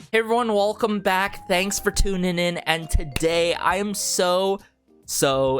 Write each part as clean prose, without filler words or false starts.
Hey everyone, welcome back. Thanks for tuning in. And today I am so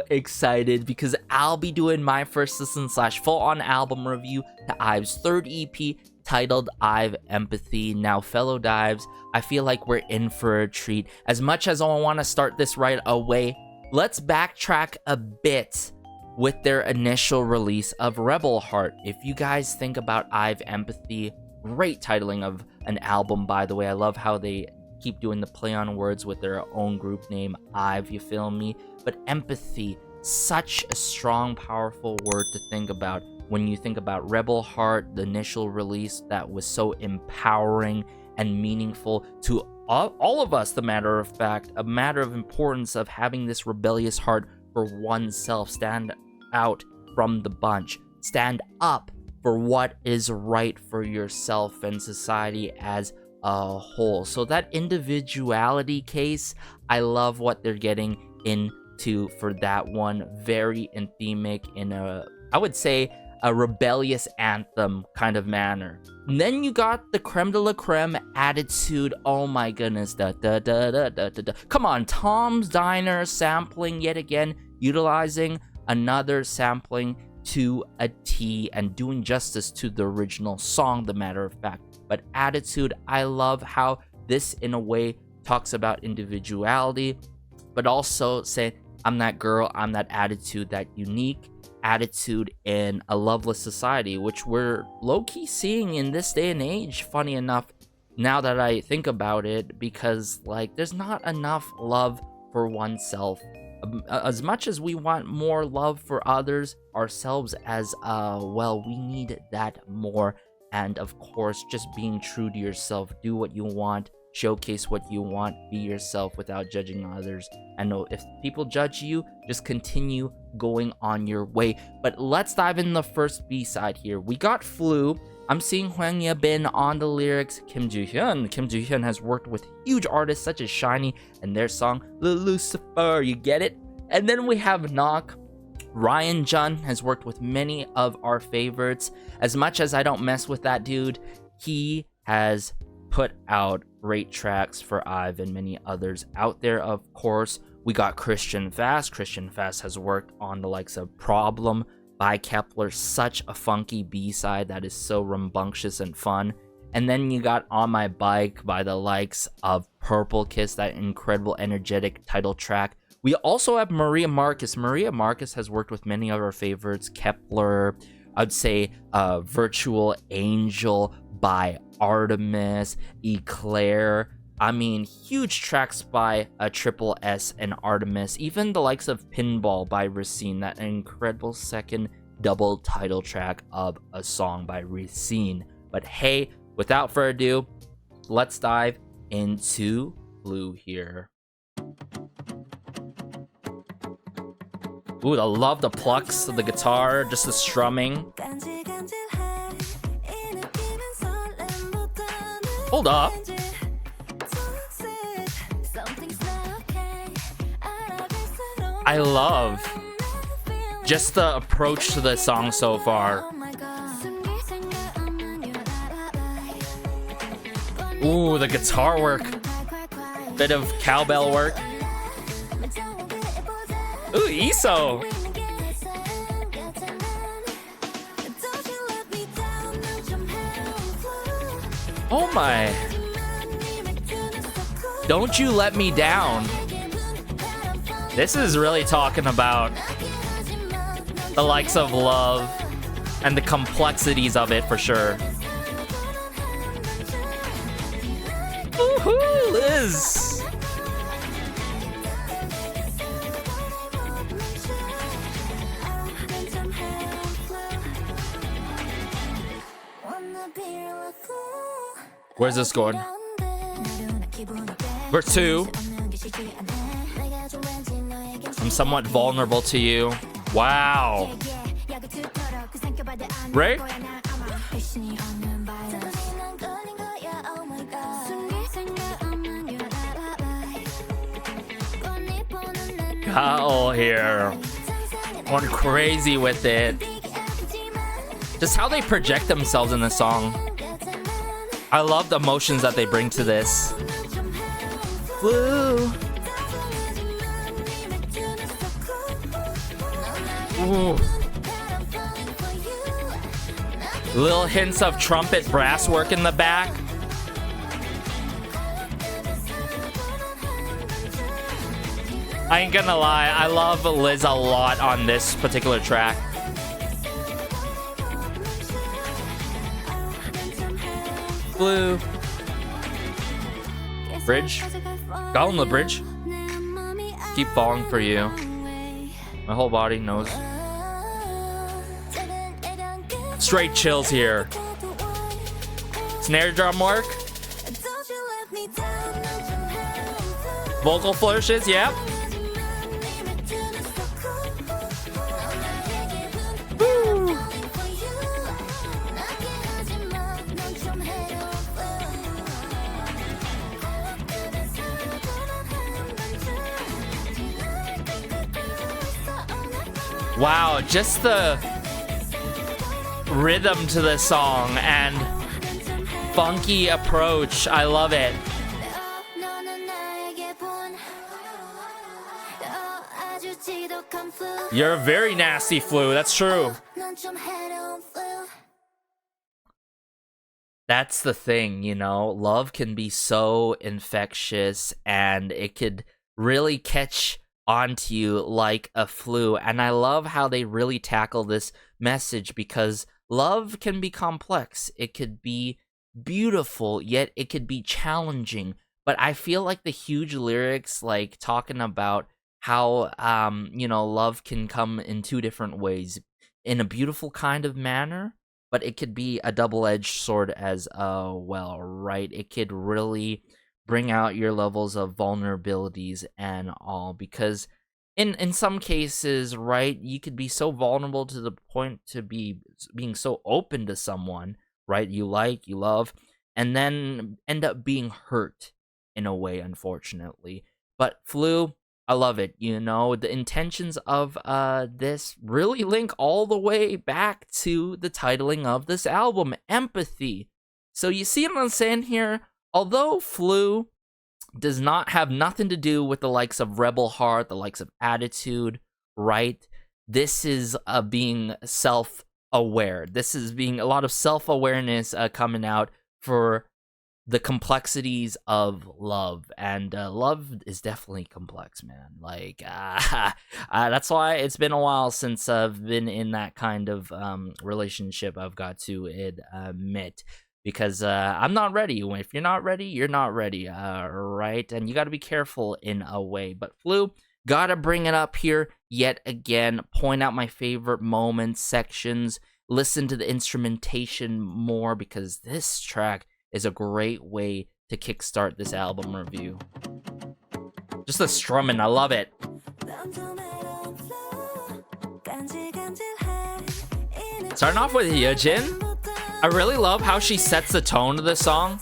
excited because I'll be doing my first listen / full-on album review to IVE's third EP titled IVE Empathy. Now, fellow Dives, I feel like we're in for a treat. As much as I want to start this right away, let's backtrack a bit with their initial release of Rebel Heart. If you guys think about IVE Empathy, great titling of an album, by the way. I love how they keep doing the play on words with their own group name, IVE, you feel me? But empathy, such a strong, powerful word to think about. When you think about Rebel Heart, the initial release that was so empowering and meaningful to all of us, the matter of fact, a matter of importance of having this rebellious heart for oneself, stand out from the bunch, stand up for what is right for yourself and society as a whole. So that individuality case, I love what they're getting into for that one. Very anthemic in a, I would say, a rebellious anthem kind of manner. And then you got the creme de la creme attitude. Oh my goodness, come on, Tom's Diner sampling yet again, utilizing another sampling to a T and doing justice to the original song, the matter of fact. But attitude, I love how this in a way talks about individuality, but also saying, I'm that girl, I'm that attitude, that unique attitude in a loveless society, which we're low-key seeing in this day and age, funny enough, now that I think about it, because like there's not enough love for oneself. As much as we want more love for others, ourselves as well, we need that more. And of course, just being true to yourself, do what you want, showcase what you want, be yourself without judging others. And if people judge you, just continue going on your way. But let's dive in the first B-side here. We got Flu. I'm seeing Hwang Bin on the lyrics. Kim Joo-hyun has worked with huge artists such as SHINee and their song Lucifer, you get it? And then we have Knock. Ryan Jun has worked with many of our favorites. As much as I don't mess with that dude, he has put out great tracks for IVE and many others out there. Of course, we got Christian Fast. Christian Fast has worked on the likes of Problem by Kepler, such a funky B-side that is so rambunctious and fun. And then you got On My Bike by the likes of Purple Kiss, that incredible energetic title track. We also have Maria Marcus. Maria Marcus has worked with many of our favorites, Kepler, I'd say Virtual Angel by Artemis, Eclair. I mean, huge tracks by Triple S and Artemis. Even the likes of Pinball by Racine, that incredible second double title track of a song by Racine. But hey, without further ado, let's dive into Blue here. Ooh, I love the plucks of the guitar, just the strumming. Hold up. I love just the approach to the song so far. Ooh, the guitar work. Bit of cowbell work. Ooh, EXO. Oh my. Don't You Let Me Down. This is really talking about the likes of love and the complexities of it for sure. Woohoo, Liz! Where's this going? Verse 2. I'm somewhat vulnerable to you. Wow. Right? Kyle here. Going crazy with it. Just how they project themselves in the song. I love the emotions that they bring to this. Flu. Ooh. Little hints of trumpet brass work in the back. I ain't gonna lie, I love Liz a lot on this particular track. Blue. Bridge. Got on the bridge. Keep falling for you. My whole body knows. Straight chills here. Snare drum work. Vocal flourishes, yep. Woo. Wow, just the rhythm to this song and funky approach. I love it. You're a very nasty, Flu. That's true. That's the thing, you know. Love can be so infectious and it could really catch onto you like a flu. And I love how they really tackle this message because love can be complex. It could be beautiful, yet it could be challenging. But I feel like the huge lyrics, like talking about how, you know, love can come in two different ways. In a beautiful kind of manner, but it could be a double-edged sword as well, right? It could really bring out your levels of vulnerabilities and all, because in some cases, right, you could be so vulnerable to the point to being so open to someone, right, you like, you love, and then end up being hurt in a way, unfortunately. But Flu, I love it, you know, the intentions of this really link all the way back to the titling of this album, Empathy. So you see what I'm saying here? Although Flu does not have nothing to do with the likes of Rebel Heart, the likes of Attitude, right? This is being self-aware. This is being a lot of self-awareness coming out for the complexities of love. And love is definitely complex, man. Like, that's why it's been a while since I've been in that kind of relationship, I've got to admit. Because I'm not ready. If you're not ready, you're not ready, right? And you got to be careful in a way. But Flu, gotta bring it up here yet again. Point out my favorite moments, sections. Listen to the instrumentation more, because this track is a great way to kickstart this album review. Just the strumming, I love it. Starting off with Yeojin. I really love how she sets the tone of the song.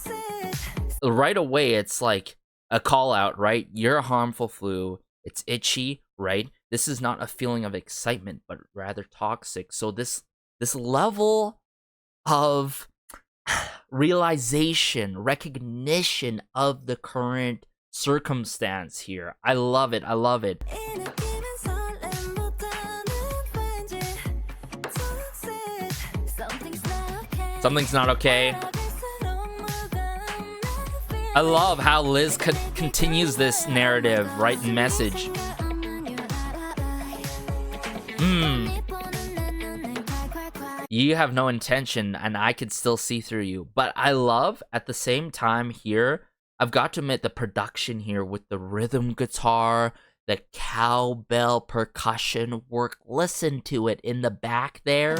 Right away, it's like a call out, right? You're a harmful Flu. It's itchy, right? This is not a feeling of excitement, but rather toxic. So this level of realization, recognition of the current circumstance here. I love it. I love it. Something's not okay. I love how Liz continues this narrative, right? Message. You have no intention, and I could still see through you. But I love, at the same time here, I've got to admit the production here with the rhythm guitar, the cowbell percussion work. Listen to it in the back there.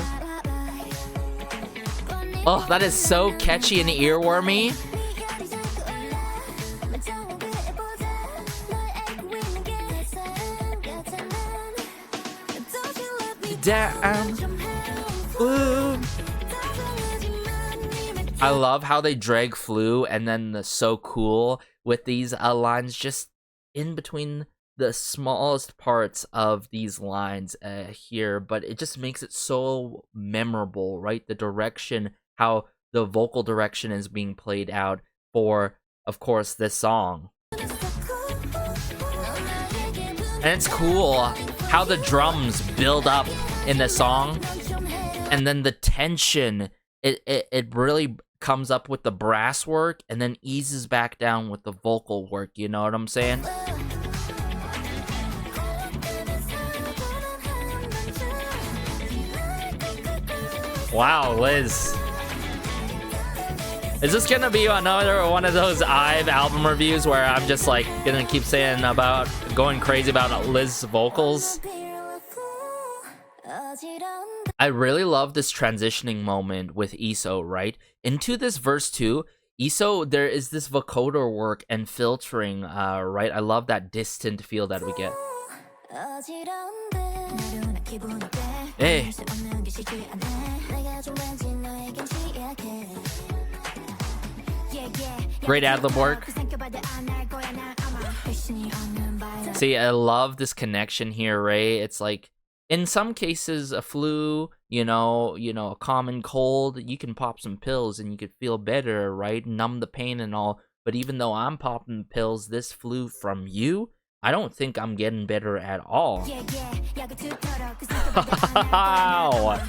Oh, that is so catchy and earwormy. Damn. Flu. I love how they drag Flu and then the so cool with these lines just in between the smallest parts of these lines here, but it just makes it so memorable, right? The direction, how the vocal direction is being played out for, of course, this song. And it's cool how the drums build up in the song, and then the tension, it really comes up with the brass work and then eases back down with the vocal work, you know what I'm saying? Wow, Liz. Is this gonna be another one of those IVE album reviews where I'm just like gonna keep saying about going crazy about Liz's vocals? I really love this transitioning moment with EXO, right? Into this verse 2, EXO, there is this vocoder work and filtering, right? I love that distant feel that we get. Hey. Great ad-lib work. See, I love this connection here, right? It's like, in some cases, a flu, you know, a common cold, you can pop some pills and you could feel better, right? Numb the pain and all. But even though I'm popping pills, this flu from you, I don't think I'm getting better at all. Wow.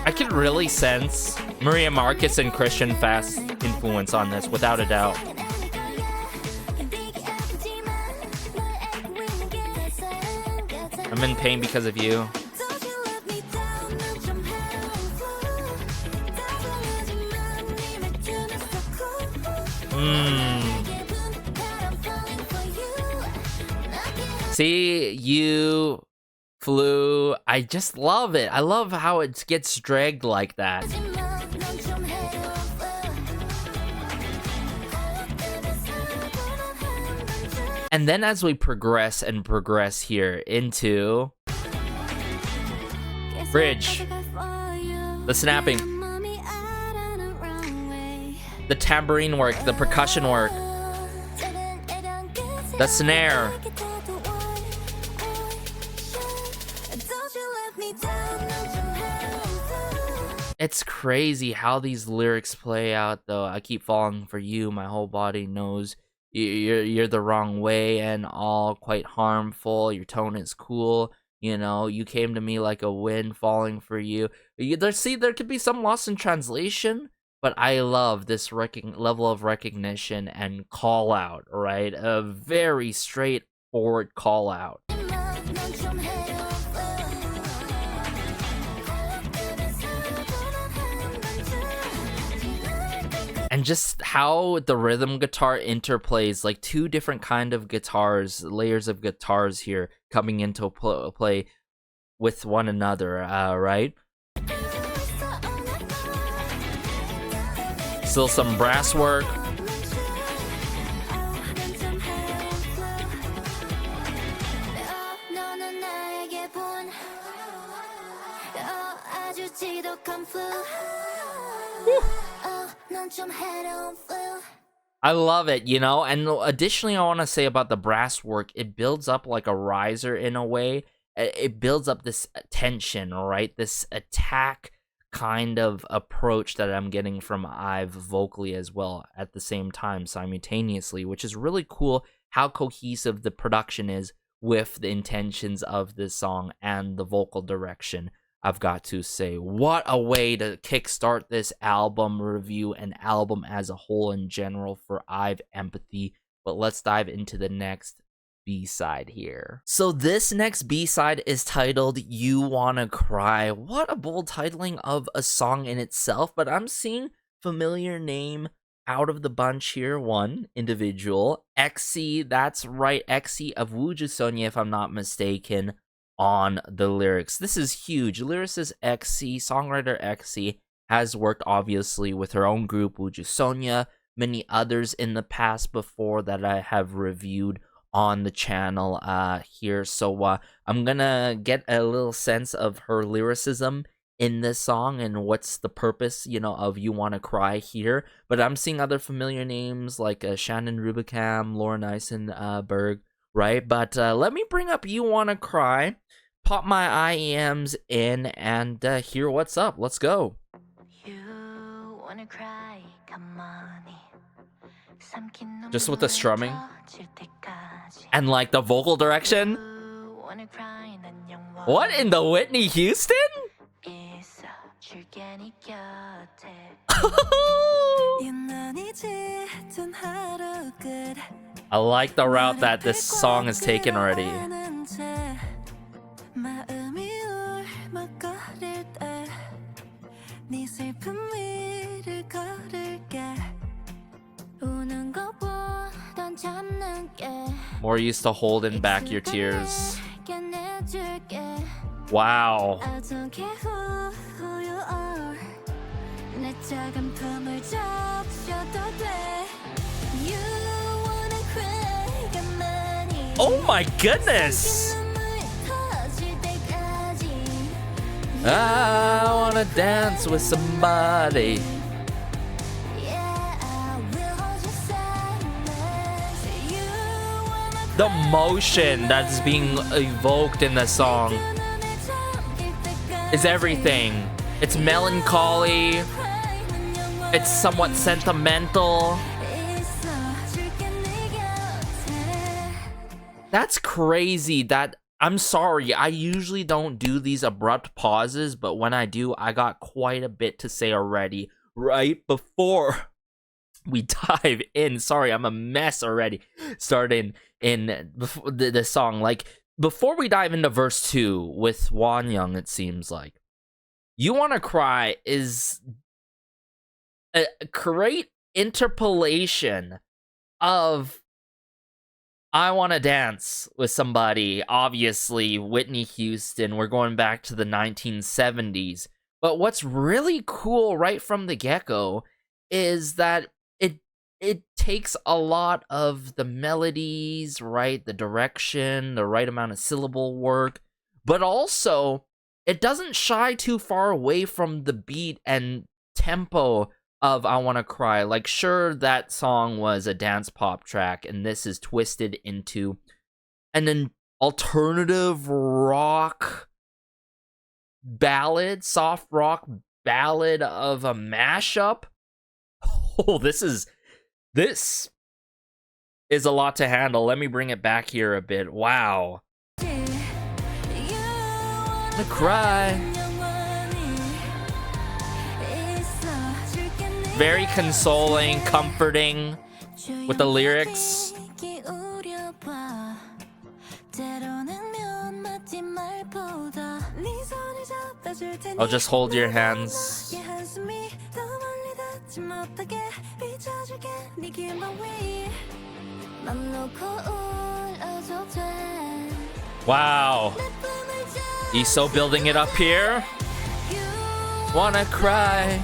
I can really sense Maria Marcus and Christian Fast's influence on this, without a doubt. I'm in pain because of you. See, you flew. I just love it. I love how it gets dragged like that. And then as we progress and progress here into bridge, the snapping, the tambourine work, the percussion work, the snare. It's crazy how these lyrics play out, though. I keep falling for you, my whole body knows you're the wrong way and all quite harmful. Your tone is cool, you know. You came to me like a wind falling for you. There could be some loss in translation, but I love this level of recognition and call out, right? A very straightforward call out. And just how the rhythm guitar interplays, like two different kind of guitars, layers of guitars here coming into play with one another, right? Still some brass work. Woo. I love it, you know, and additionally I want to say about the brass work, it builds up like a riser in a way. It builds up this tension, right? This attack kind of approach that I'm getting from IVE vocally as well at the same time simultaneously, which is really cool how cohesive the production is with the intentions of this song and the vocal direction. I've got to say, what a way to kickstart this album review and album as a whole in general for IVE Empathy. But let's dive into the next B-side here. So this next B-side is titled You Wanna Cry. What a bold titling of a song in itself, but I'm seeing familiar name out of the bunch here. One individual, Kacey, that's right, Kacey of Woojoo if I'm not mistaken, on the lyrics. This is huge. Lyricist Kacey, songwriter Kacey, has worked obviously with her own group, Woojoo, many others in the past before that I have reviewed on the channel here. So I'm gonna get a little sense of her lyricism in this song and what's the purpose, you know, of You Wanna Cry here. But I'm seeing other familiar names like Shannon Rubicam, Lauren Eisenberg, right? But let me bring up You Wanna Cry, pop my IEMs in, and hear what's up. Let's go. You wanna cry, come on. Just with the strumming. And like the vocal direction. What in the Whitney Houston? I like the route that this song has taken already. More used to holding back your tears. Wow. Oh my goodness! I wanna dance with somebody. The motion that's being evoked in the song is everything. It's melancholy. It's somewhat sentimental. That's crazy. I'm sorry, I usually don't do these abrupt pauses, but when I do, I got quite a bit to say already right before we dive in. Sorry, I'm a mess already starting in the song. Like, before we dive into verse 2 with Wonyoung, it seems like You Wanna Cry is a great interpolation of I Wanna Dance with Somebody. Obviously, Whitney Houston, we're going back to the 1970s. But what's really cool right from the get-go is that it takes a lot of the melodies, right? The direction, the right amount of syllable work. But also, it doesn't shy too far away from the beat and tempo of I Wanna Cry. Like, sure, that song was a dance pop track, and this is twisted into an alternative rock ballad, soft rock ballad of a mashup. Oh, this is a lot to handle. Let me bring it back here a bit. Wow. To cry. Very consoling, comforting with the lyrics. I'll just hold your hands. Wow. EXO building it up here. Wanna cry.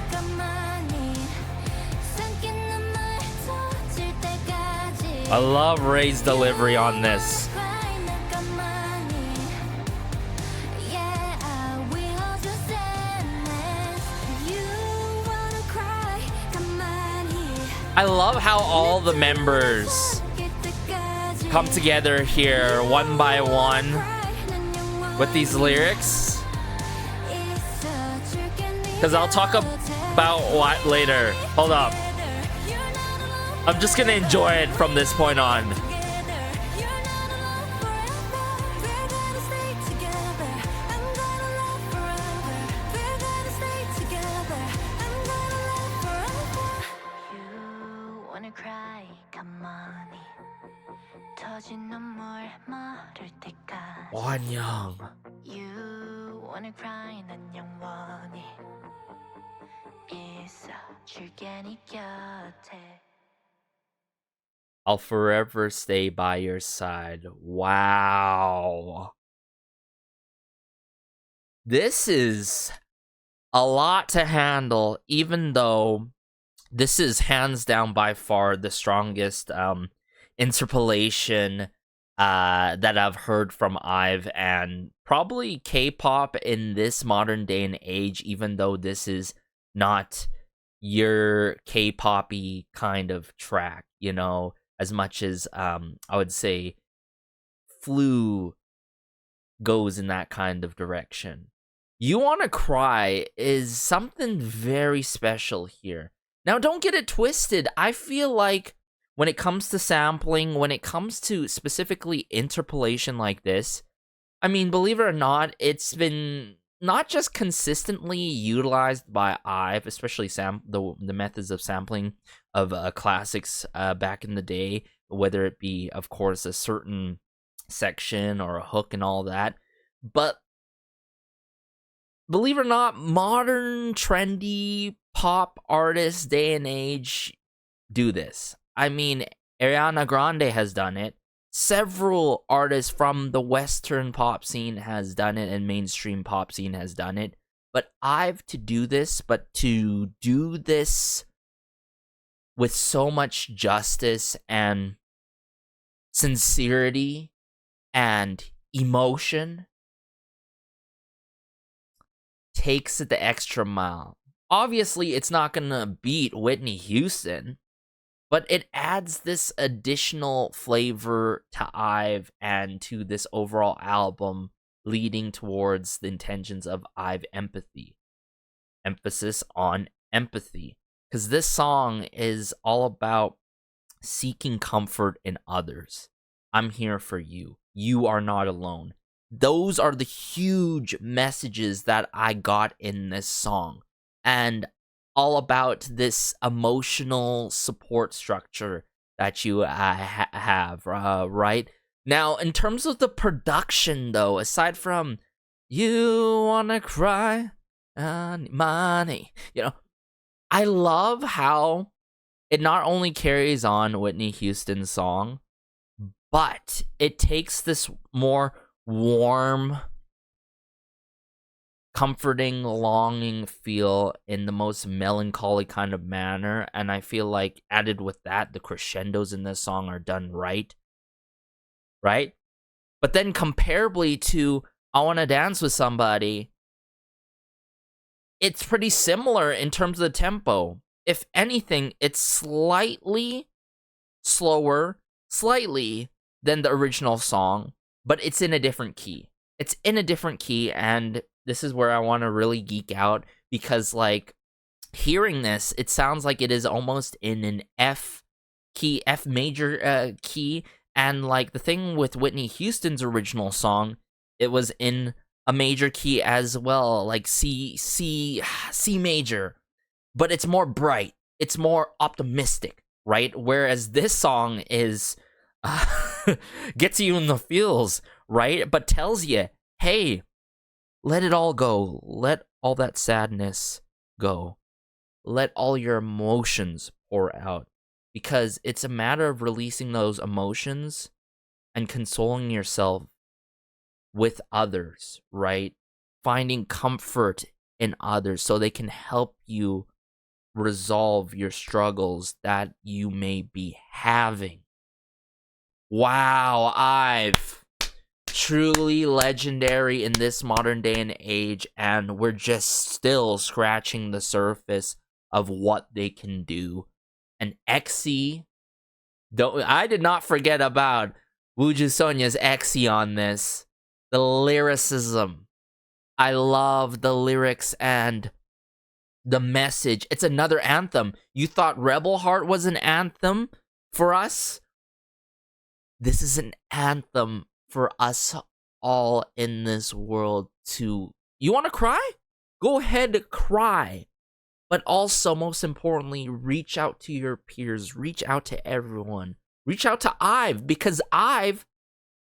I love Ray's delivery on this. I love how all the members come together here one by one with these lyrics. Because I'll talk about what later. Hold up. I'm just gonna enjoy it from this point on. Wonyoung. I'll forever stay by your side. Wow. This is a lot to handle, even though this is hands down by far the strongest interpolation that I've heard from IVE, and probably K-pop in this modern day and age, even though this is not your K-poppy kind of track, you know, as much as I would say Flu goes in that kind of direction. You Wanna Cry is something very special here. Now, don't get it twisted. I feel like when it comes to sampling, when it comes to specifically interpolation like this, I mean, believe it or not, it's been not just consistently utilized by IVE, especially the methods of sampling of classics back in the day, whether it be, of course, a certain section or a hook and all that, but believe it or not, modern trendy pop artists day and age do this. I mean, Ariana Grande has done it. Several artists from the Western pop scene has done it, and mainstream pop scene has done it. But I've to do this with so much justice and sincerity and emotion takes it the extra mile. Obviously, it's not gonna beat Whitney Houston, but it adds this additional flavor to IVE and to this overall album, leading towards the intentions of IVE empathy. Emphasis on empathy. Because this song is all about seeking comfort in others. I'm here for you. You are not alone. Those are the huge messages that I got in this song. And all about this emotional support structure that you have, right? Now, in terms of the production, though, aside from "You Wanna Cry, Money," I love how it not only carries on Whitney Houston's song, but it takes this more warm, comforting, longing feel in the most melancholy kind of manner, and I feel like added with that, the crescendos in this song are done right? But then comparably to "I Wanna Dance with Somebody," it's pretty similar in terms of the tempo. If anything, it's slightly slower, slightly, than the original song, but it's in a different key. It's in a different key, and this is where I want to really geek out, because, like, hearing this, it sounds like it is almost in an F key, F major key, and, like, the thing with Whitney Houston's original song, it was in a major key as well, like C major, but it's more bright, it's more optimistic, right? Whereas this song is gets you in the feels, right? But tells you, hey, let it all go. Let all that sadness go. Let all your emotions pour out. Because it's a matter of releasing those emotions and consoling yourself with others, right? Finding comfort in others so they can help you resolve your struggles that you may be having. Wow, IVE. Truly legendary in this modern day and age, and we're just still scratching the surface of what they can do. And XC, I did not forget about Wuju Sonya's XC on this. The lyricism. I love the lyrics and the message. It's another anthem. You thought Rebel Heart was an anthem for us? This is an anthem for us all in this world to... You want to cry? Go ahead, cry. But also, most importantly, reach out to your peers. Reach out to everyone. Reach out to IVE, because IVE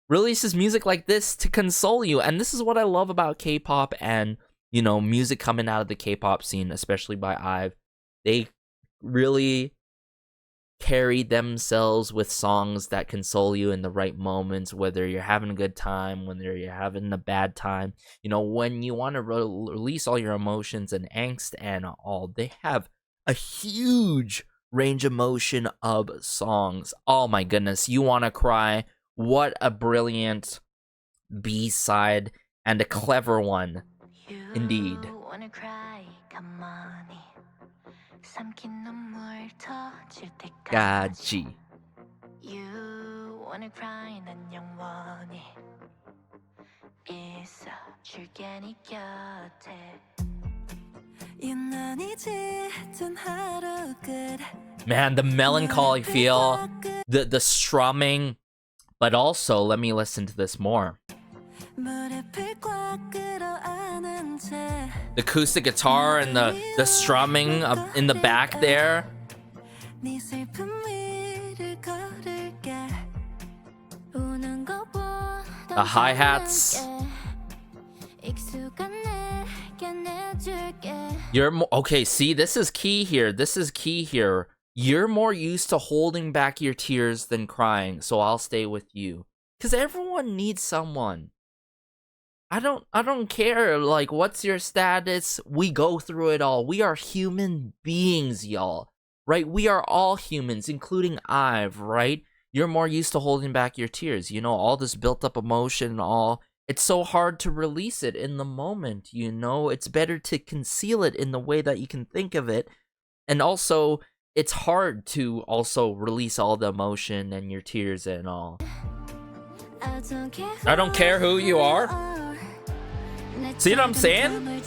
releases music like this to console you. And this is what I love about K-pop and, music coming out of the K-pop scene, especially by IVE. They really carry themselves with songs that console you in the right moments, whether you're having a good time, whether you're having a bad time. When you want to release all your emotions and angst and all, they have a huge range of motion of songs. Oh my goodness, You Wanna Cry, what a brilliant B-side, and a clever one indeed. Gaji. You wanna cry, 난 영원히 있어줄게 네 곁에. Man, the melancholy feel, the strumming, but also let me listen to this more. The acoustic guitar and the strumming in the back there. The hi-hats. Okay, see, this is key here. This is key here. You're more used to holding back your tears than crying, so I'll stay with you. Because everyone needs someone. I don't care, like, what's your status? We go through it all. We are human beings, y'all. Right? We are all humans, including IVE, right? You're more used to holding back your tears. You know, all this built-up emotion and all. It's so hard to release it in the moment, you know? It's better to conceal it in the way that you can think of it. And also, it's hard to also release all the emotion and your tears and all. I don't care who you are. See what I'm saying?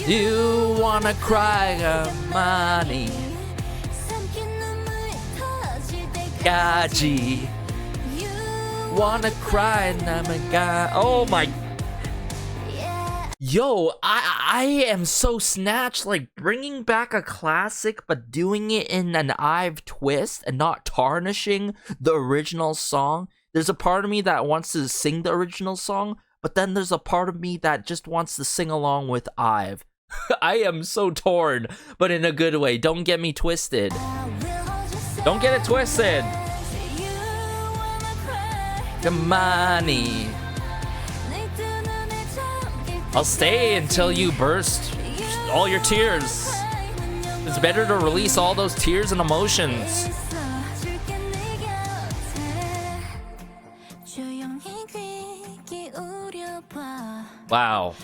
You wanna cry, money. Gaji. Wanna cry, namaga. Oh my. Yo, I am so snatched, like bringing back a classic but doing it in an IVE twist and not tarnishing the original song. There's a part of me that wants to sing the original song, but then there's a part of me that just wants to sing along with IVE. I am so torn, but in a good way. Don't get me twisted. Don't get it twisted. The money. I'll stay until you burst all your tears. It's better to release all those tears and emotions. Wow.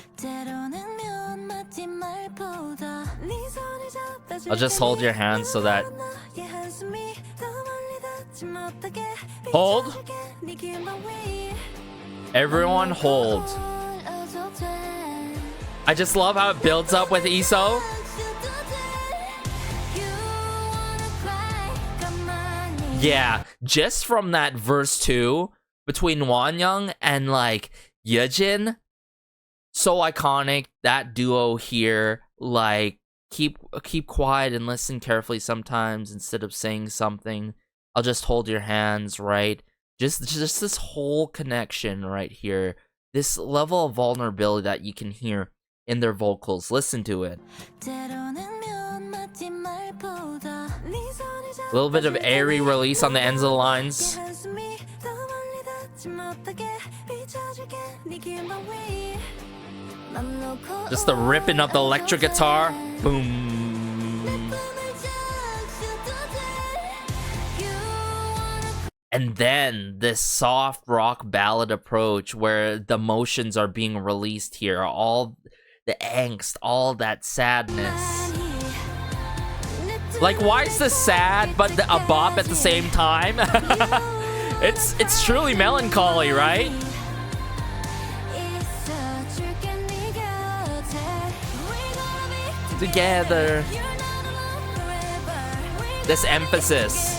I'll just hold your hand so that... Hold. Everyone hold. I just love how it builds up with EXO. Yeah, just from that verse 2 between Wonyoung and like Yejin, so iconic. That duo here, like keep quiet and listen carefully sometimes instead of saying something. I'll just hold your hands, right? Just this whole connection right here. This level of vulnerability that you can hear in their vocals. Listen to it. A little bit of airy release on the ends of the lines. Just the ripping of the electric guitar. Boom. And then this soft rock ballad approach where the emotions are being released here. All the angst, all that sadness. Like, why is this sad but a bop at the same time? It's truly melancholy, right? Together. This emphasis.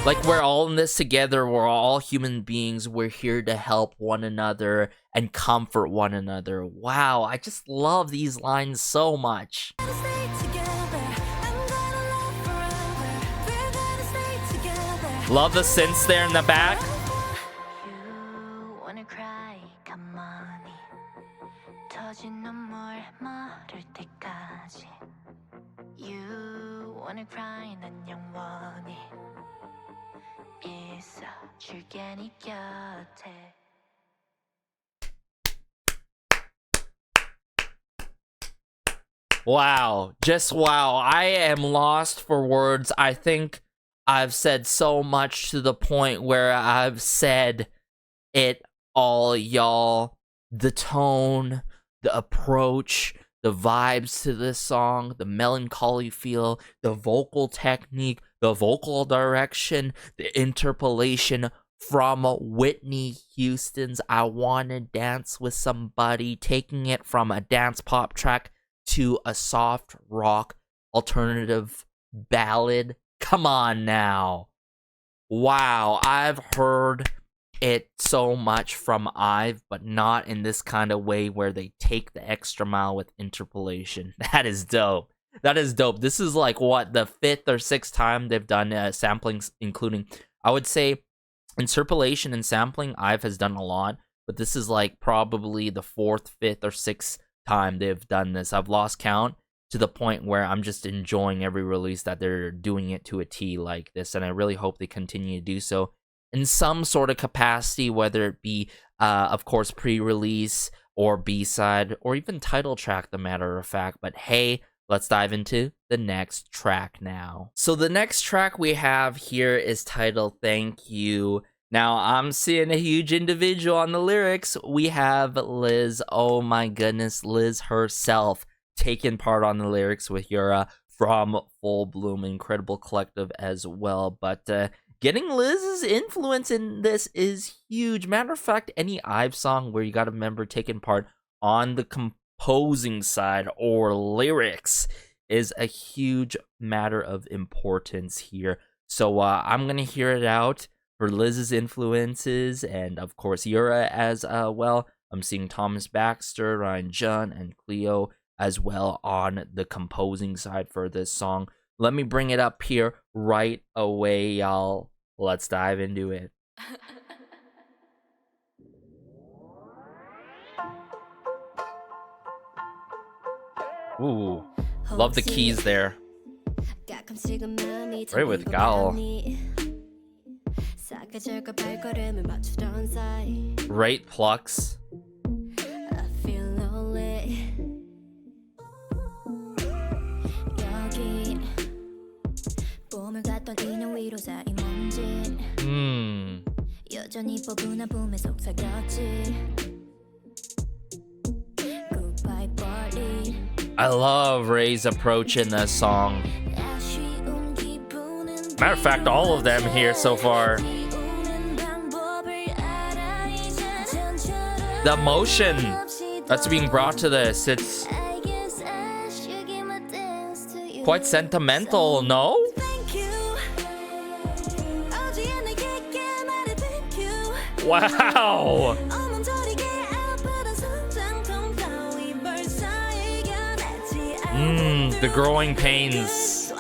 Like, we're all in this together. We're all human beings. We're here to help one another and comfort one another. Wow, I just love these lines so much. Love the synths there in the back. Wow, just wow. I am lost for words. I think I've said so much to the point where I've said it all, y'all. The tone, the approach, the vibes to this song, the melancholy feel, the vocal technique, the vocal direction, the interpolation. from Whitney Houston's I Wanna Dance with Somebody, taking it from a dance pop track to a soft rock alternative ballad. Come on now. Wow, I've heard it so much from IVE, but not in this kind of way where they take the extra mile with interpolation. That is dope. That is dope. This is like, what, the 5th or 6th time they've done samplings, including, I would say, interpolation and sampling, IVE has done a lot, but this is like probably the 4th, 5th, or 6th time they've done this. I've lost count, to the point where I'm just enjoying every release that they're doing it to a T like this, and I really hope they continue to do so in some sort of capacity, whether it be, of course, pre-release or B-side or even title track, the matter of fact. But hey, let's dive into the next track now. So the next track we have here is titled Thank You. Now, I'm seeing a huge individual on the lyrics. We have Liz. Oh my goodness, Liz herself taking part on the lyrics with Yura from Full Bloom, incredible collective as well. But getting Liz's influence in this is huge. Matter of fact, any IVE song where you got a member taking part on the composing side or lyrics is a huge matter of importance here. So I'm gonna hear it out for Liz's influences, and of course Yura as well. I'm seeing Thomas Baxter, Ryan Jun, and Cleo as well on the composing side for this song. Let me bring it up here right away, y'all. Let's dive into it. Ooh, love the keys there. Right with Gal. Right plucks. I love Ray's approach in this song. Matter of fact, all of them here so far. The emotion that's being brought to this, it's quite sentimental, no? Wow! The growing pains.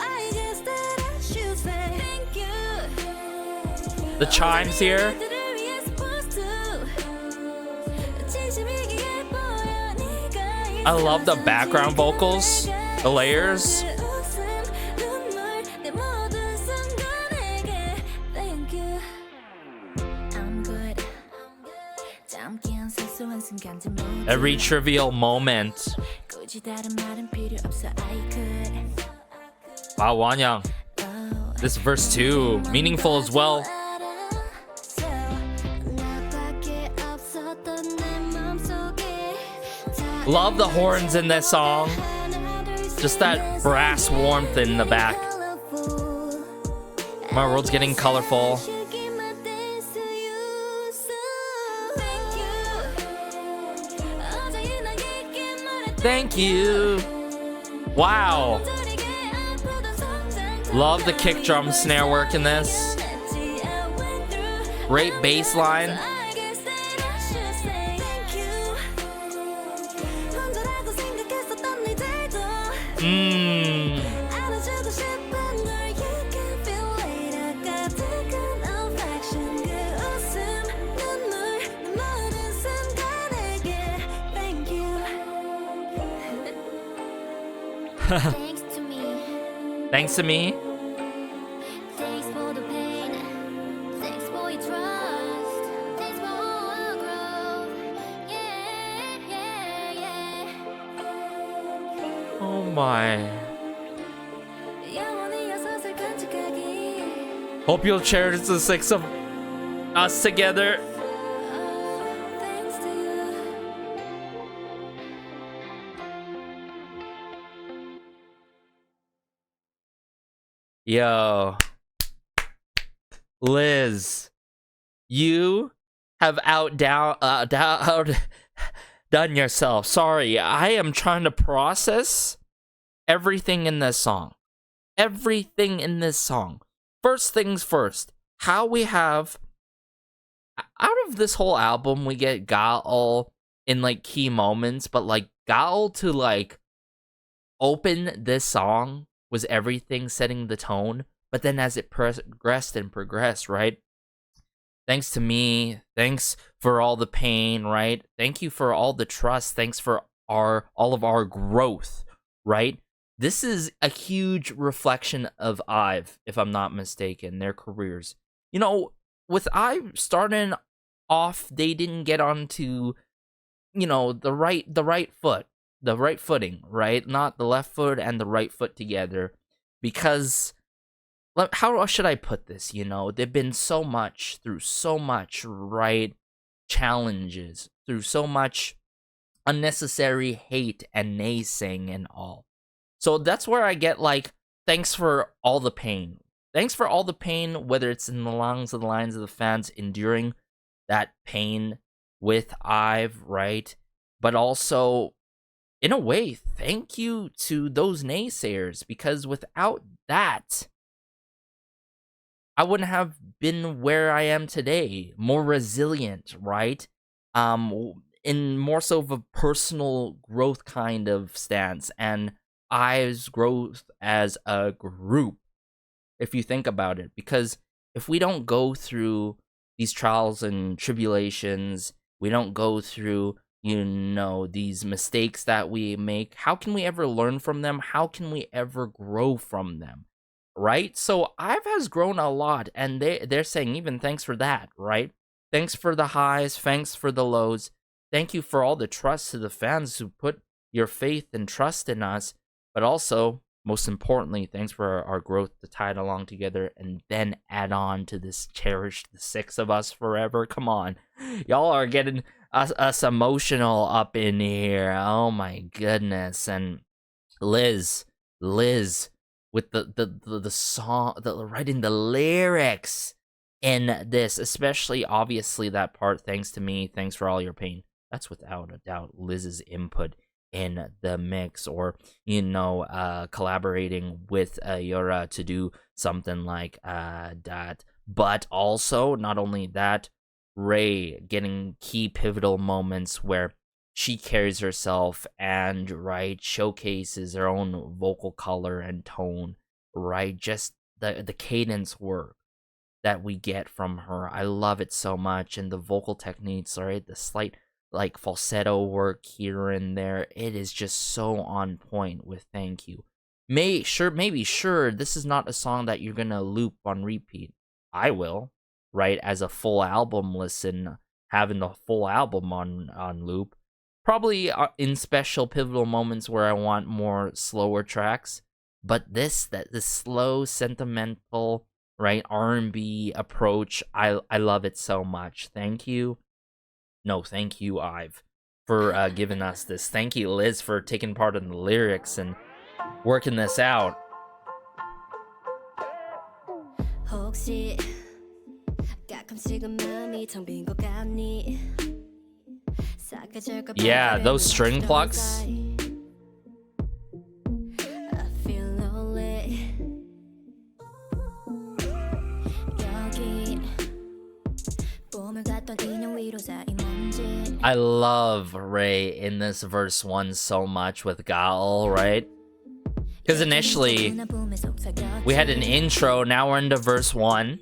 The chimes here. I love the background vocals, the layers. Every trivial moment. Wow, Wanyang. This verse 2, meaningful as well. Love the horns in this song. Just that brass warmth in the back. My world's getting colorful. Thank you. Wow. Love the kick drum snare work in this. Great bass line. Thanks to me. Thanks for the pain. Thanks for your trust. Thanks for our growth. Yeah, yeah, yeah. Oh my. Hope you'll cherish the 6 of us together. Yo, Liz, You have outdone yourself. Sorry, I am trying to process everything in this song. Everything in this song. First things first, how we have, out of this whole album, we get Gaal in like key moments, but like Gaal to like open this song was everything, setting the tone. But then as it progressed, right? Thanks to me, thanks for all the pain, right? Thank you for all the trust, thanks for all of our growth, right? This is a huge reflection of IVE, if I'm not mistaken, their careers. You know, with IVE starting off, they didn't get onto, you know, the right footing, right? Not the left foot and the right foot together, because how should I put this? You know, they've been through so much, right? Challenges, through so much unnecessary hate and naysaying and all. So that's where I get like, thanks for all the pain. Thanks for all the pain, whether it's in the lungs of the lines of the fans enduring that pain with IVE, right? But also, in a way, thank you to those naysayers, because without that, I wouldn't have been where I am today, more resilient, right? In more so of a personal growth kind of stance, and IVE's growth as a group, if you think about it. Because if we don't go through these trials and tribulations, we don't go through, you know, these mistakes that we make, how can we ever learn from them? How can we ever grow from them? Right? So IVE has grown a lot, and they're saying even thanks for that, right? Thanks for the highs, thanks for the lows. Thank you for all the trust to the fans who put your faith and trust in us. But also, most importantly, thanks for our growth to tie it along together and then add on to this cherished the 6 of us forever. Come on. Y'all are getting us emotional up in here. Oh my goodness. And Liz with the song, writing the lyrics in this, especially obviously that part, thanks to me, thanks for all your pain. That's without a doubt Liz's input in the mix, or, you know, collaborating with Yura to do something like that. But also, not only that, Ray getting key pivotal moments where she carries herself and, right, showcases her own vocal color and tone, right? Just the cadence work that we get from her. I love it so much. And the vocal techniques, right? The slight like falsetto work here and there. It is just so on point with thank you. Maybe sure, this is not a song that you're gonna loop on repeat. I will, right? As a full album listen, having the full album on loop. Probably in special pivotal moments where I want more slower tracks. But the slow, sentimental, right, R&B approach, I love it so much. Thank you. No, thank you, IVE, for giving us this. Thank you, Liz, for taking part in the lyrics and working this out. Yeah, those string plucks. I love Ray in this verse 1 so much with Gaal, right? Because initially we had an intro, now we're into verse 1.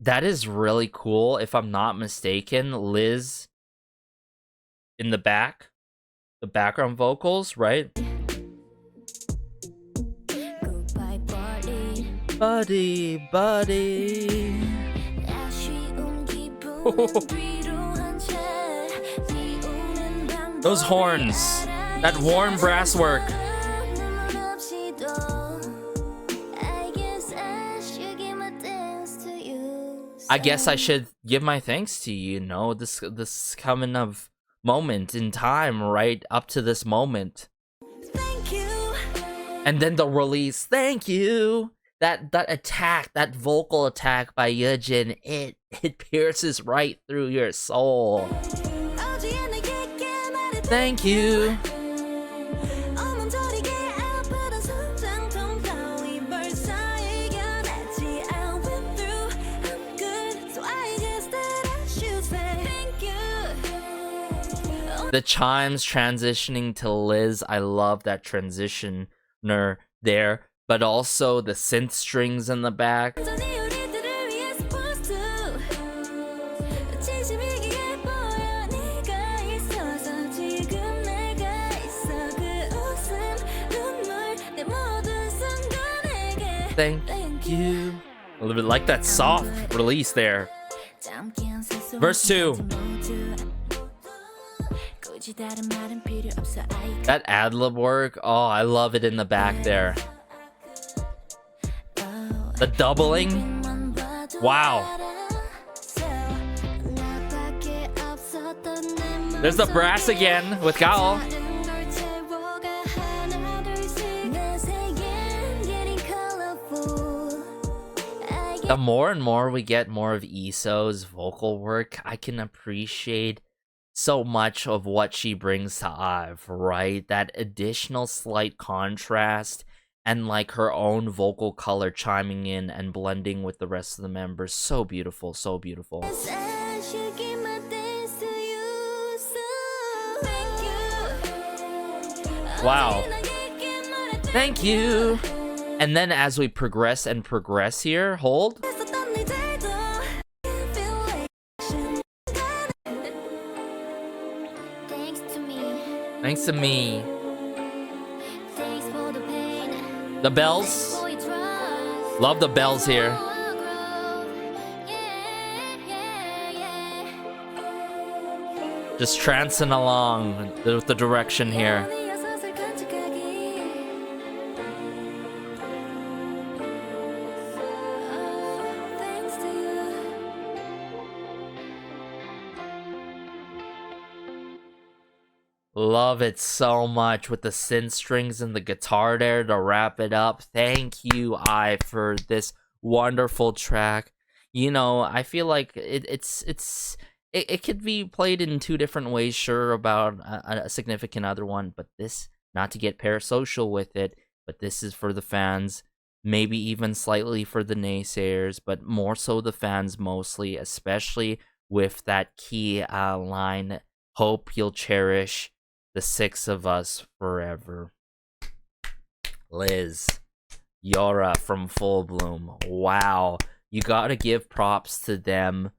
That is really cool. If I'm not mistaken, Liz in the background vocals, right? Buddy. Those horns, that warm brass work. I guess I should give my thanks to you, you know, this coming of moment in time, right up to this moment. Thank you And then the release, thank you. That attack, that vocal attack by Yejin, it pierces right through your soul. Thank you. The chimes transitioning to Liz, I love that transitioner there, but also the synth strings in the back. Thank you. A little bit like that soft release there. Verse 2. That ad-lib work, oh, I love it in the back there. The doubling, wow. There's the brass again with Gao. The more and more we get more of EXO's vocal work, I can appreciate so much of what she brings to IVE, right? That additional slight contrast and like her own vocal color chiming in and blending with the rest of the members. So beautiful, so beautiful. Wow. Thank you. And then as we progress and progress here, hold. Thanks to me. The bells. Love the bells here. Just trancing along with the direction here. Love it so much with the synth strings and the guitar there to wrap it up. Thank you, IVE, for this wonderful track. You know, I feel like it could be played in two different ways, sure, about a significant other one, but this, not to get parasocial with it, but this is for the fans, maybe even slightly for the naysayers, but more so the fans mostly, especially with that key line, hope you'll cherish the six of us forever. Liz, Yora from Full Bloom. Wow. You gotta give props to them.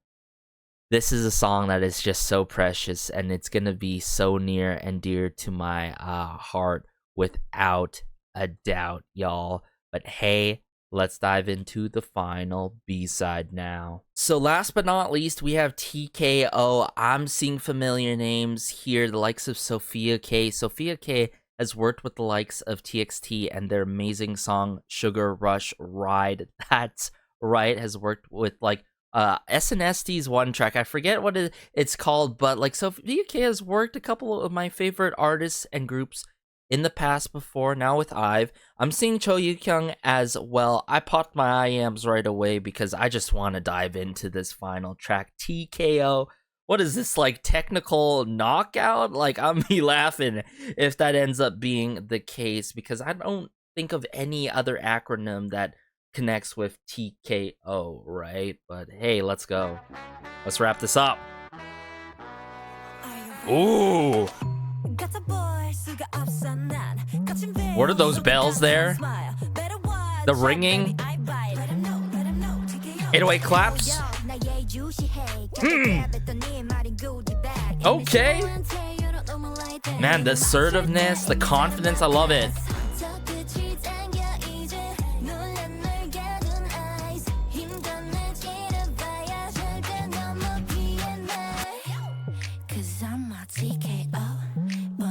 This is a song that is just so precious, and it's gonna be so near and dear to my heart without a doubt, y'all. But hey, let's dive into the final B-side now. So last but not least, we have TKO. I'm seeing familiar names here, the likes of Sophia K. Sophia K has worked with the likes of TXT and their amazing song Sugar Rush Ride. That's right, has worked with like SNSD's one track. I forget what it's called, but like Sophia K has worked a couple of my favorite artists and groups in the past before, now with IVE. I'm seeing Cho Yu-kyung as well. I popped my IAMs right away because I just want to dive into this final track. TKO. What is this, like, technical knockout? Like, I'm be laughing if that ends up being the case, because I don't think of any other acronym that connects with TKO, right? But hey, let's go. Let's wrap this up. Ooh. What are those bells there? The ringing? 808 claps? Okay. Man, the assertiveness, the confidence, I love it.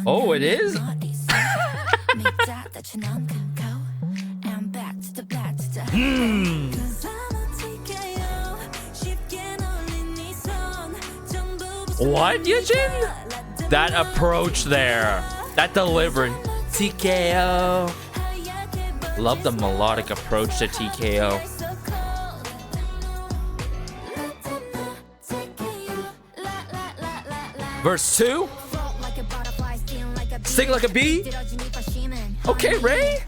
Oh, it is? What, Yujin? That approach there. That delivery. TKO. Love the melodic approach to TKO. Verse 2. Sting like a bee. Okay, Ray.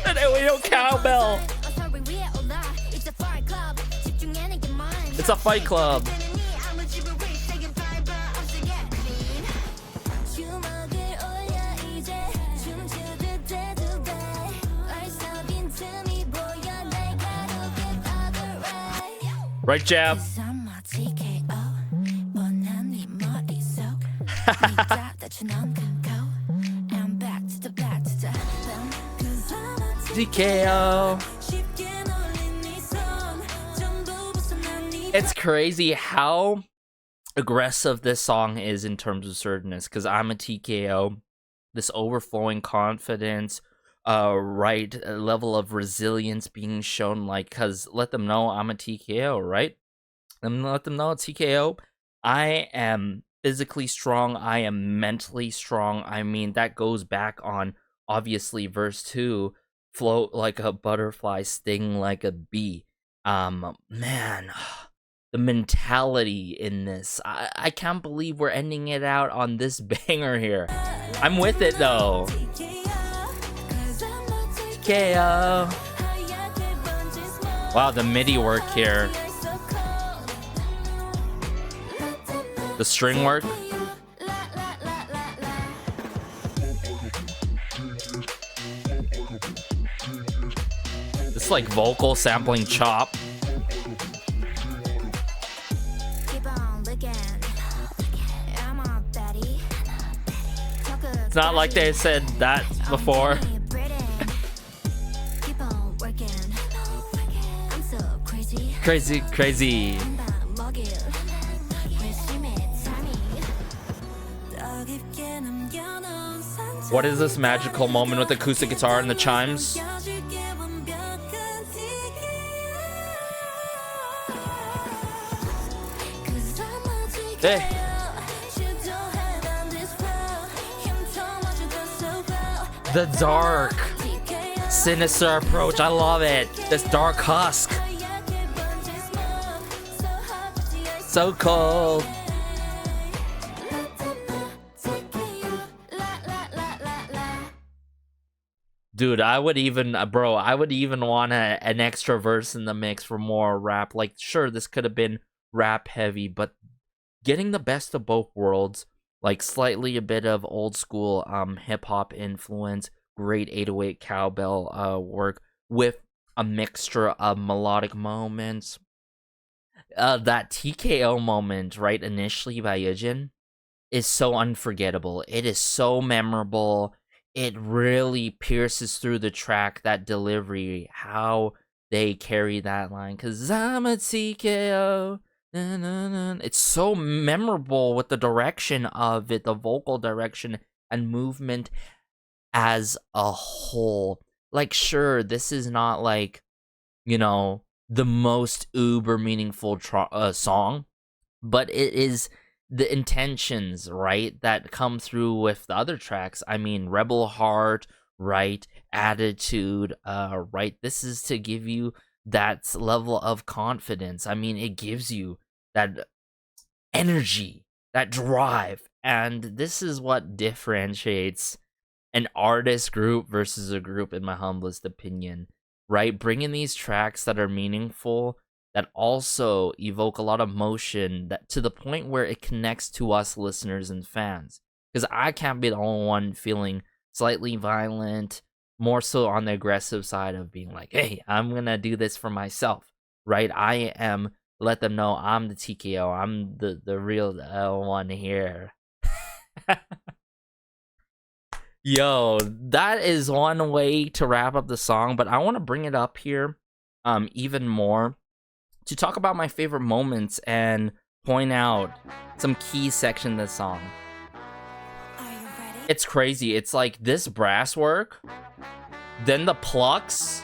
And Eliud cowbell. It's a fight club. Right jab. TKO. It's crazy how aggressive this song is in terms of assertiveness, because I'm a TKO. This overflowing confidence, right, a level of resilience being shown, like, because let them know I'm a TKO, right? Let them know it's TKO. I am physically strong. I am mentally strong. I mean, that goes back on, obviously, verse 2, float like a butterfly, sting like a bee. Man, the mentality in this. I can't believe we're ending it out on this banger here. I'm with it, though. TKO. Wow, the MIDI work here. The string work. It's like vocal sampling chop. It's not like they said that before. Crazy, crazy. What is this magical moment with acoustic guitar and the chimes? Hey. The dark, sinister approach. I love it. This dark husk. So cold. Dude, I would even, bro, I would even want an extra verse in the mix for more rap. Like, sure, this could have been rap heavy, but getting the best of both worlds, like slightly a bit of old school hip hop influence, great 808 cowbell work with a mixture of melodic moments. That TKO moment, right, initially by Yujin, is so unforgettable. It is so memorable. It really pierces through the track, that delivery, how they carry that line. Cause I'm a TKO. Na, na, na. It's so memorable with the direction of it, the vocal direction and movement as a whole. Like, sure, this is not like, you know, the most uber meaningful song, but it is the intentions, right, that come through with the other tracks. I mean, Rebel Heart, right, Attitude, right, this is to give you that level of confidence. I mean, it gives you that energy, that drive, and this is what differentiates an artist group versus a group, in my humblest opinion, right? Bringing these tracks that are meaningful, that also evoke a lot of motion, that to the point where it connects to us listeners and fans. Because I can't be the only one feeling slightly violent, more so on the aggressive side of being like, hey, I'm gonna do this for myself, right? I am, let them know I'm the TKO, I'm the real one here. Yo, that is one way to wrap up the song, but I want to bring it up here even more to talk about my favorite moments and point out some key section of the song. It's crazy. It's like this brass work, then the plucks.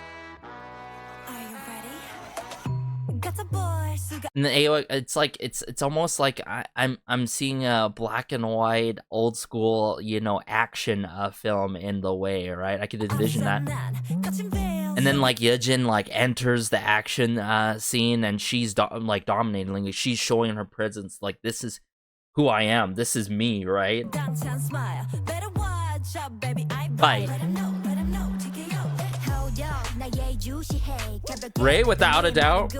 And the AO, it's like it's almost like I'm seeing a black and white old school, you know, action film in the way, right? I could envision that. And then like Yejin like enters the action scene, and she's like dominating. Like, she's showing her presence. Like, this is who I am. This is me, right? Bye. Ray, without a doubt,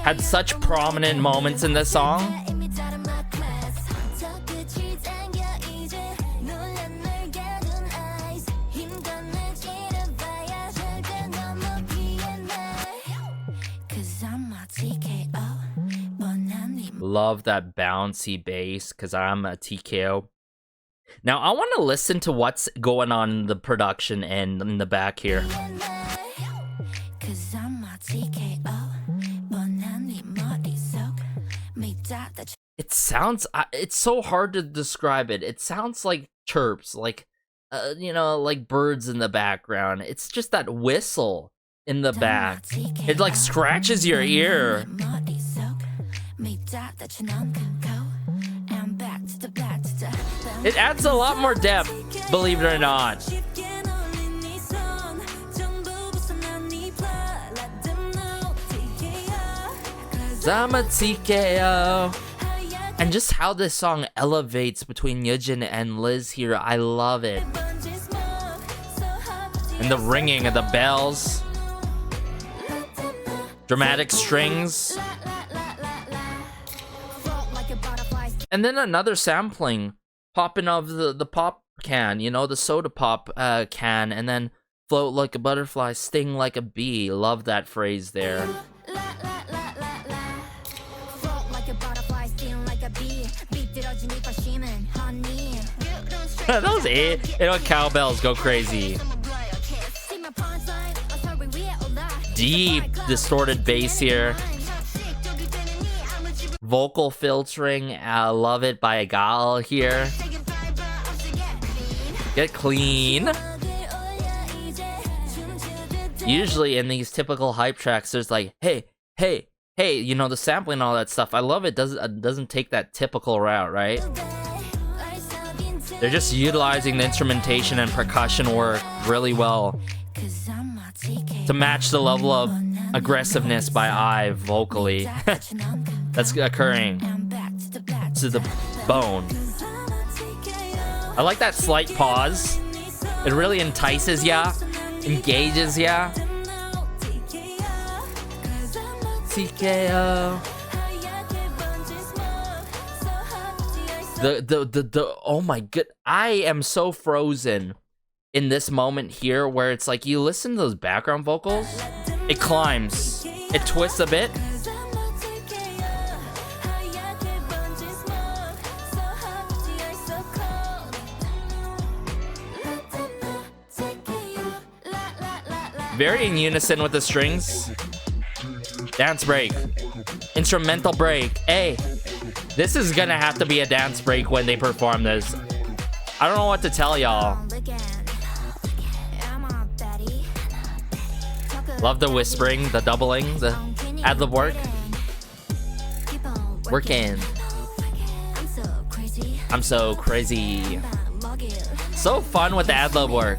had such prominent moments in this song. Love that bouncy bass, because I'm a TKO. Now, I want to listen to what's going on in the production and in the back here. It sounds, it's so hard to describe it. It sounds like chirps, like, you know, like birds in the background. It's just that whistle in the back. It like scratches your ear. It adds a lot more depth, believe it or not. I'm a TKO. And just how this song elevates between Yejin and Liz here, I love it. And the ringing of the bells. Dramatic strings. And then another sampling popping of the pop can, you know, the soda pop can, and then float like a butterfly, sting like a bee. Love that phrase there. Those you know, cowbells go crazy. Deep distorted bass here. Vocal filtering, I love it by Gal here. Get clean. Usually in these typical hype tracks, there's like, hey, hey, hey, you know, the sampling and all that stuff. I love it. Doesn't take that typical route, right? They're just utilizing the instrumentation and percussion work really well to match the level of aggressiveness by IVE vocally that's occurring to the bone. I like that slight pause. It really entices ya, engages ya. TKO. Oh my god, I am so frozen in this moment here where it's like you listen to those background vocals, it climbs, it twists a bit. Very in unison with the strings. Dance break. Instrumental break. Hey, this is gonna have to be a dance break when they perform this. I don't know what to tell y'all. Love the whispering, the doubling, the ad-lib work. Working. I'm so crazy. So fun with the ad-lib work.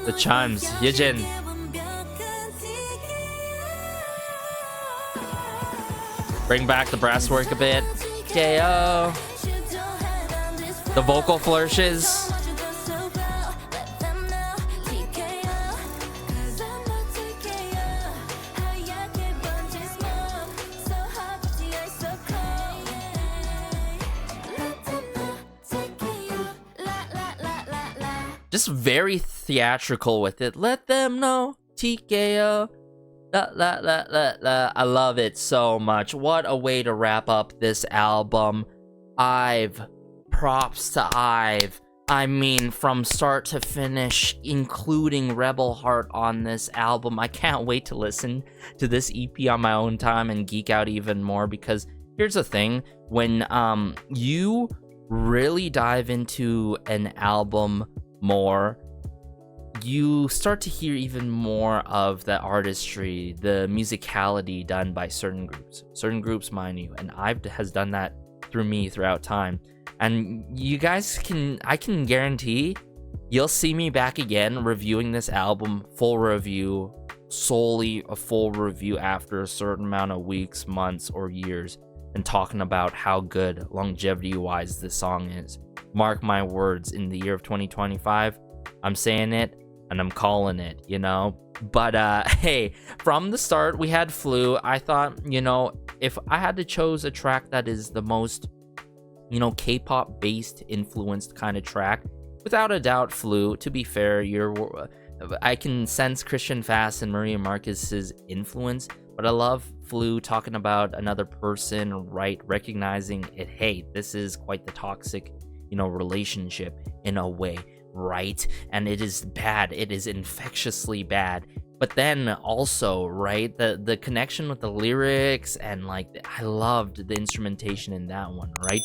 The chimes, Yejin. Bring back the brass work a bit. KO. The vocal flourishes. Just very theatrical with it. Let them know. TKO. I love it so much. What a way to wrap up this album. IVE. Props to IVE. I mean, from start to finish, including Rebel Heart on this album. I can't wait to listen to this EP on my own time and geek out even more, because here's the thing. When you really dive into an album more, you start to hear even more of the artistry, the musicality done by certain groups, mind you, and IVE has done that through me throughout time. And you guys I can guarantee you'll see me back again reviewing this album, full review, solely a full review after a certain amount of weeks, months, or years, and talking about how good longevity-wise this song is. Mark my words, in the year of 2025, I'm saying it and I'm calling it, you know? But hey, from the start, we had Flu. I thought, you know, if I had to choose a track that is the most, you know, K-pop based influenced kind of track, without a doubt, Flu. To be fair, I can sense Christian Fast and Maria Marquez's influence, but I love Flu talking about another person, right? Recognizing it, hey, this is quite the toxic, you know, relationship in a way, right? And it is bad. It is infectiously bad. But then also, right, the connection with the lyrics, and like, I loved the instrumentation in that one, right?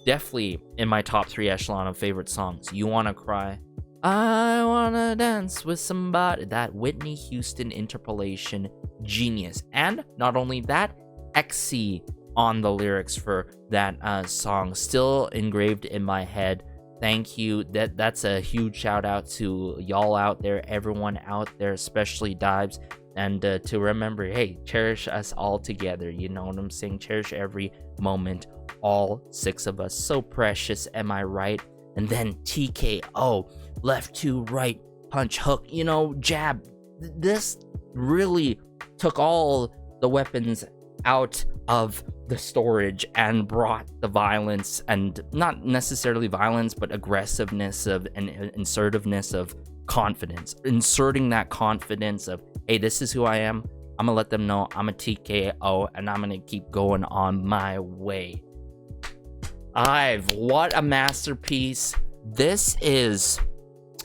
Definitely in my top 3 echelon of favorite songs. You Wanna Cry, I Wanna Dance with Somebody. That Whitney Houston interpolation, genius. And not only that, XC on the lyrics for that song, still engraved in my head. Thank you. That's a huge shout out to y'all out there, everyone out there, especially Dives. And to remember, hey, cherish us all together. You know what I'm saying? Cherish every moment, all 6 of us. So precious, am I right? And then TKO, left to right, punch, hook, you know, jab. This really took all the weapons out of the storage and brought the violence, and not necessarily violence, but aggressiveness of and assertiveness of confidence, inserting that confidence of, hey, this is who I am. I'm gonna let them know I'm a TKO and I'm gonna keep going on my way. IVE, what a masterpiece. This is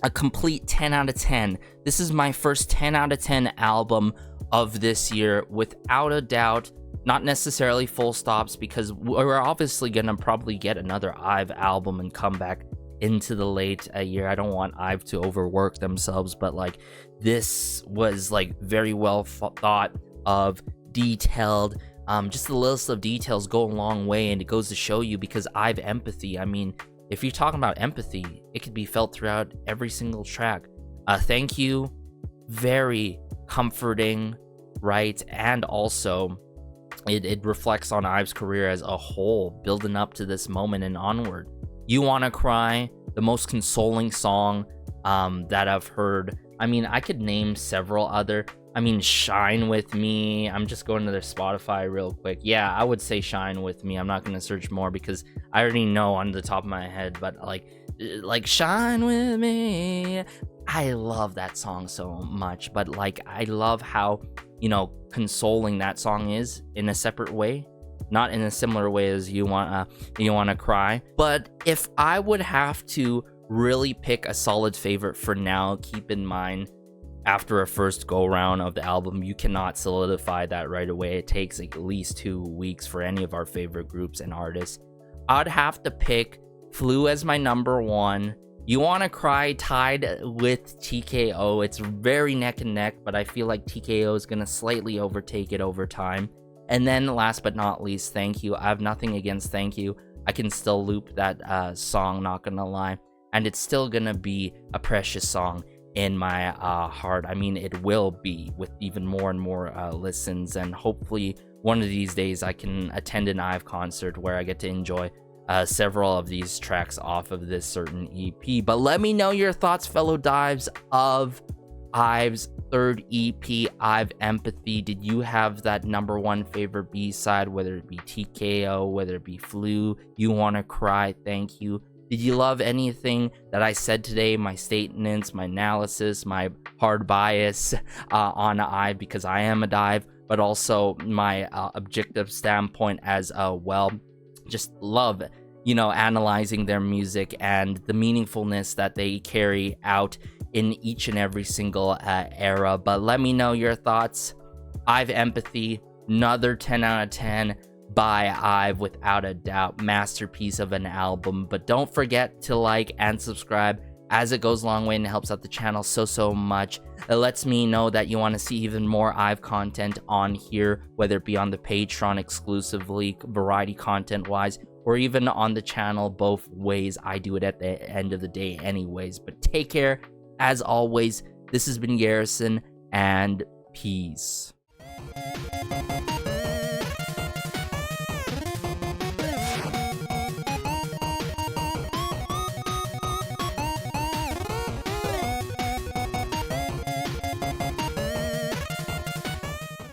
a complete 10 out of 10. This is my first 10 out of 10 album of this year, without a doubt. Not necessarily full stops, because we're obviously gonna probably get another IVE album and come back into the late year. I don't want IVE to overwork themselves, but like, this was like very well thought of, detailed. Just the list of details go a long way, and it goes to show you, because IVE empathy, I mean, if you're talking about empathy, it could be felt throughout every single track. Thank you, very comforting, right? And also it reflects on IVE's career as a whole, building up to this moment and onward. You Wanna Cry, the most consoling song that I've heard. I mean, I could name several other. I mean, Shine With Me. I'm just going to their Spotify real quick. Yeah, I would say Shine With Me. I'm not going to search more because I already know on the top of my head, but like Shine With Me. I love that song so much, but like, I love how, you know, consoling that song is in a separate way, not in a similar way as You Wanna Cry. But if I would have to really pick a solid favorite for now, keep in mind, after a first go round of the album, you cannot solidify that right away. It takes like at least 2 weeks for any of our favorite groups and artists. I'd have to pick Flu as my number 1. You Wanna Cry tied with TKO. It's very neck and neck, but I feel like TKO is gonna slightly overtake it over time. And then last but not least, Thank You. I have nothing against Thank You. I can still loop that song, not gonna lie. And it's still gonna be a precious song in my heart. I mean, it will be, with even more and more listens, and hopefully one of these days I can attend an IVE concert where I get to enjoy several of these tracks off of this certain EP. But let me know your thoughts, fellow Dives, of IVE's 3rd EP, IVE Empathy. Did you have that number 1 favorite B-side, whether it be TKO, whether it be Flu, You Wanna Cry, Thank You? Did you love anything that I said today, my statements, my analysis, my hard bias on IVE, because I am a Dive, but also my objective standpoint as well? Just love, you know, analyzing their music and the meaningfulness that they carry out in each and every single era. But let me know your thoughts. IVE Empathy, another 10 out of 10 by IVE, without a doubt. Masterpiece of an album. But don't forget to like and subscribe as it goes a long way and helps out the channel so much. It lets me know that you want to see even more IVE content on here, whether it be on the Patreon exclusively, variety content wise, or even on the channel. Both ways, I do it at the end of the day anyways. But take care. As always, this has been Garrison, and peace.